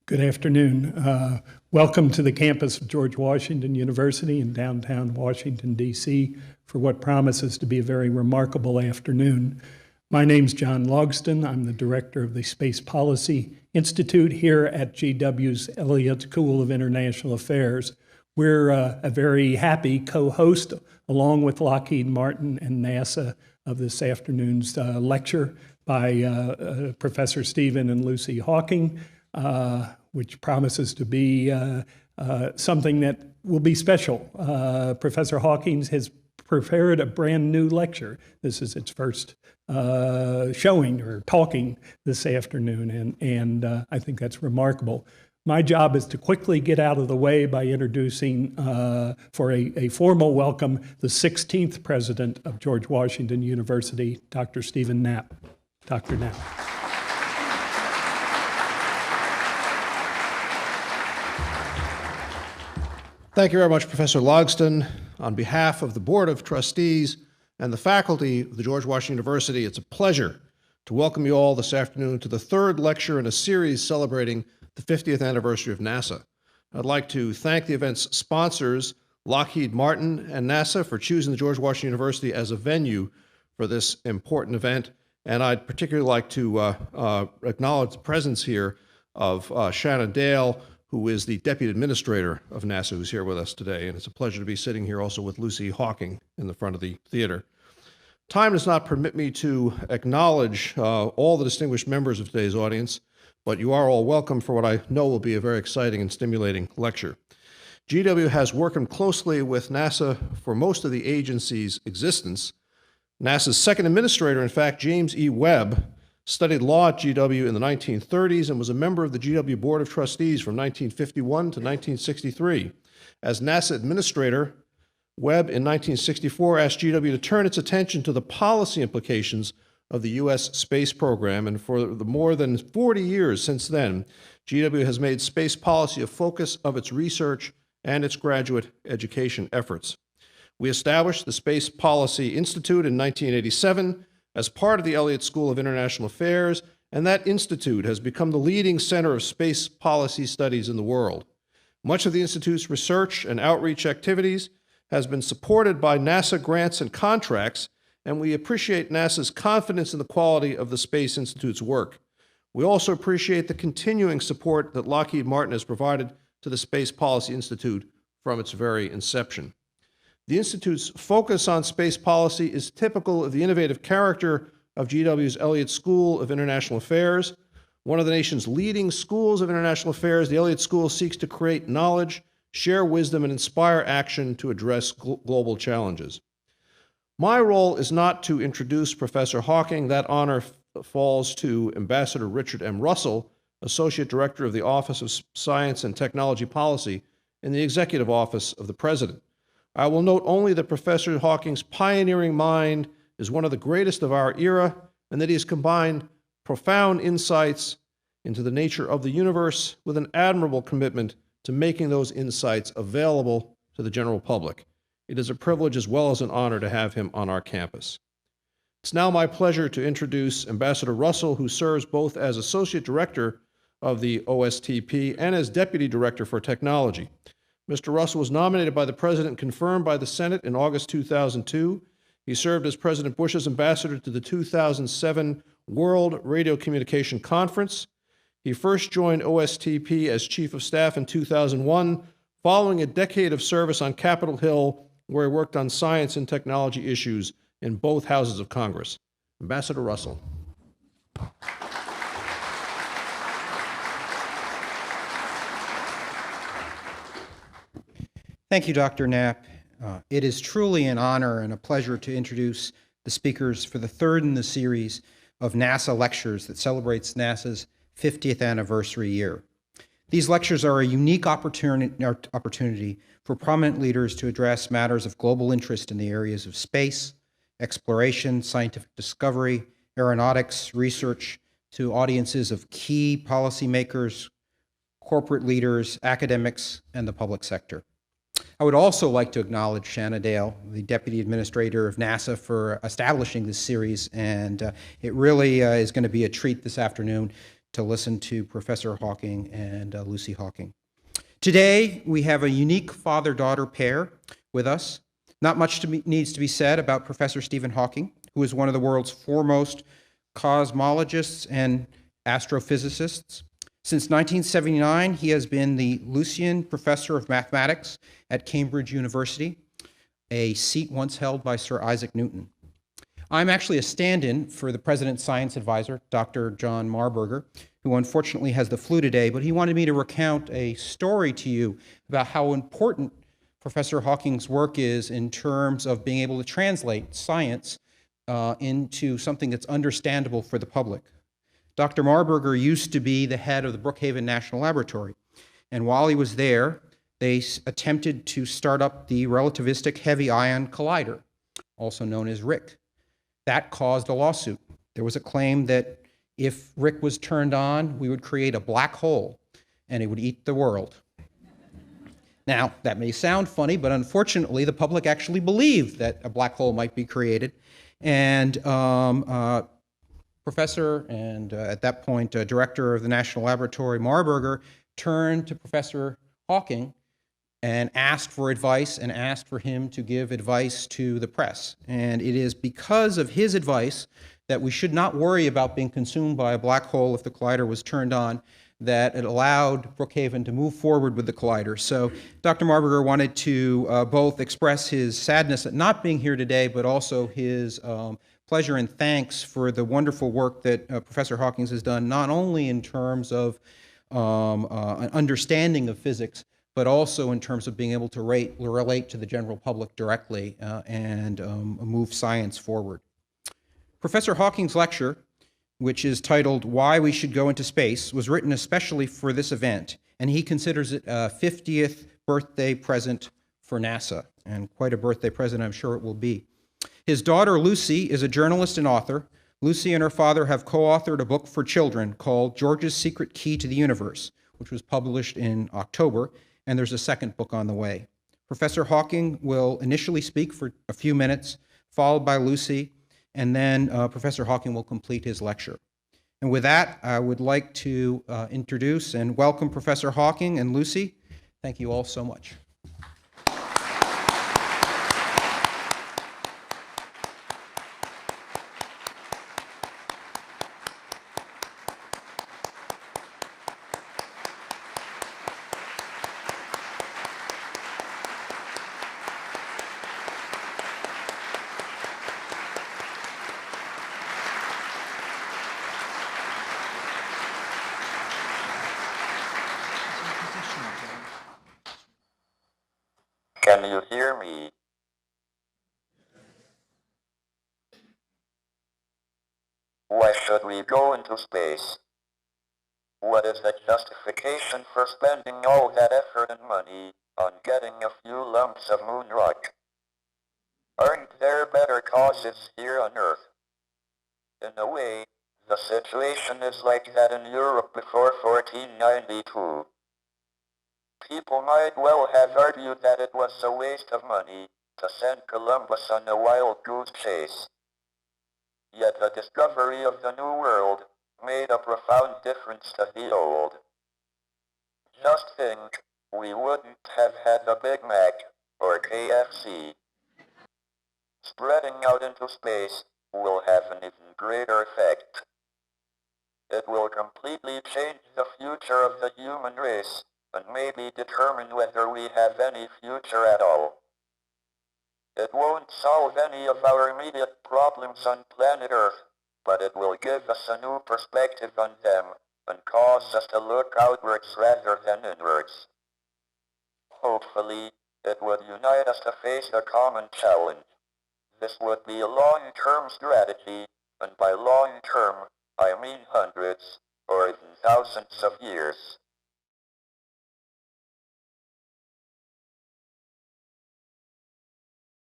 Good afternoon. Welcome to the campus of George Washington University in downtown Washington, D.C. for what promises to be a very remarkable afternoon. My name's John Logston. I'm the director of the Space Policy Institute here at GW's Elliott School of International Affairs. We're a very happy co-host, along with Lockheed Martin and NASA, of this afternoon's lecture by Professor Stephen and Lucy Hawking, which promises to be something that will be special. Professor Hawking has prepared a brand new lecture. This is its first showing or talking this afternoon, and I think that's remarkable. My job is to quickly get out of the way by introducing, for a formal welcome, the 16th president of George Washington University, Dr. Stephen Knapp. Dr. Knapp. Thank you very much, Professor Logston. On behalf of the Board of Trustees and the faculty of the George Washington University, it's a pleasure to welcome you all this afternoon to the third lecture in a series celebrating the 50th anniversary of NASA. I'd like to thank the event's sponsors, Lockheed Martin and NASA, for choosing the George Washington University as a venue for this important event. And I'd particularly like to acknowledge the presence here of Shannon Dale, who is the Deputy Administrator of NASA, who's here with us today. And it's a pleasure to be sitting here also with Lucy Hawking in the front of the theater. Time does not permit me to acknowledge all the distinguished members of today's audience, but you are all welcome for what I know will be a very exciting and stimulating lecture. GW has worked closely with NASA for most of the agency's existence. NASA's second administrator, in fact, James E. Webb, studied law at GW in the 1930s and was a member of the GW Board of Trustees from 1951 to 1963. As NASA administrator, Webb in 1964 asked GW to turn its attention to the policy implications of the U.S. space program, and for the more than 40 years since then, GW has made space policy a focus of its research and its graduate education efforts. We established the Space Policy Institute in 1987 as part of the Elliott School of International Affairs, and that institute has become the leading center of space policy studies in the world. Much of the Institute's research and outreach activities has been supported by NASA grants and contracts, and we appreciate NASA's confidence in the quality of the Space Institute's work. We also appreciate the continuing support that Lockheed Martin has provided to the Space Policy Institute from its very inception. The Institute's focus on space policy is typical of the innovative character of GW's Elliott School of International Affairs. One of the nation's leading schools of international affairs, the Elliott School seeks to create knowledge, share wisdom, and inspire action to address global challenges. My role is not to introduce Professor Hawking. That honor falls to Ambassador Richard M. Russell, Associate Director of the Office of Science and Technology Policy in the Executive Office of the President. I will note only that Professor Hawking's pioneering mind is one of the greatest of our era, and that he has combined profound insights into the nature of the universe with an admirable commitment to making those insights available to the general public. It is a privilege as well as an honor to have him on our campus. It's now my pleasure to introduce Ambassador Russell, who serves both as Associate Director of the OSTP and as Deputy Director for Technology. Mr. Russell was nominated by the President and confirmed by the Senate in August 2002. He served as President Bush's ambassador to the 2007 World Radio Communication Conference. He first joined OSTP as Chief of Staff in 2001, following a decade of service on Capitol Hill, where he worked on science and technology issues in both houses of Congress. Ambassador Russell. Thank you, Dr. Knapp. It is truly an honor and a pleasure to introduce the speakers for the third in the series of NASA lectures that celebrates NASA's 50th anniversary year. These lectures are a unique opportunity for prominent leaders to address matters of global interest in the areas of space, exploration, scientific discovery, aeronautics, research, to audiences of key policymakers, corporate leaders, academics, and the public sector. I would also like to acknowledge Shannon Dale, the Deputy Administrator of NASA, for establishing this series, and it really is going to be a treat this afternoon to listen to Professor Hawking and Lucy Hawking. Today, we have a unique father-daughter pair with us. Not much needs to be said about Professor Stephen Hawking, who is one of the world's foremost cosmologists and astrophysicists. Since 1979, he has been the Lucian Professor of Mathematics at Cambridge University, a seat once held by Sir Isaac Newton. I'm actually a stand-in for the President's Science Advisor, Dr. John Marburger, who unfortunately has the flu today, but he wanted me to recount a story to you about how important Professor Hawking's work is in terms of being able to translate science into something that's understandable for the public. Dr. Marburger used to be the head of the Brookhaven National Laboratory, and while he was there, they attempted to start up the relativistic heavy ion collider, also known as RHIC. That caused a lawsuit. There was a claim that if RHIC was turned on, we would create a black hole, and it would eat the world. Now, that may sound funny, but unfortunately, the public actually believed that a black hole might be created, and Professor and at that point director of the National Laboratory, Marburger, turned to Professor Hawking and asked for advice and asked for him to give advice to the press. And it is because of his advice that we should not worry about being consumed by a black hole if the collider was turned on, that it allowed Brookhaven to move forward with the collider. So Dr. Marburger wanted to both express his sadness at not being here today, but also his pleasure and thanks for the wonderful work that Professor Hawkins has done, not only in terms of an understanding of physics, but also in terms of being able to relate to the general public directly and move science forward. Professor Hawking's lecture, which is titled Why We Should Go into Space, was written especially for this event, and he considers it a 50th birthday present for NASA, and quite a birthday present I'm sure it will be. His daughter Lucy is a journalist and author. Lucy and her father have co-authored a book for children called George's Secret Key to the Universe, which was published in October, and there's a second book on the way. Professor Hawking will initially speak for a few minutes, followed by Lucy, and then Professor Hawking will complete his lecture. And with that, I would like to introduce and welcome Professor Hawking and Lucy. Thank you all so much. Can you hear me? Why should we go into space? What is the justification for spending all that effort and money on getting a few lumps of moon rock? Aren't there better causes here on Earth? In a way, the situation is like that in Europe before 1492. People might well have argued that it was a waste of money to send Columbus on a wild goose chase. Yet the discovery of the New World made a profound difference to the old. Just think, we wouldn't have had the Big Mac or KFC. Spreading out into space will have an even greater effect. It will completely change the future of the human race and maybe determine whether we have any future at all. It won't solve any of our immediate problems on planet Earth, but it will give us a new perspective on them and cause us to look outwards rather than inwards. Hopefully, it would unite us to face a common challenge. This would be a long-term strategy, and by long-term, I mean hundreds or even thousands of years.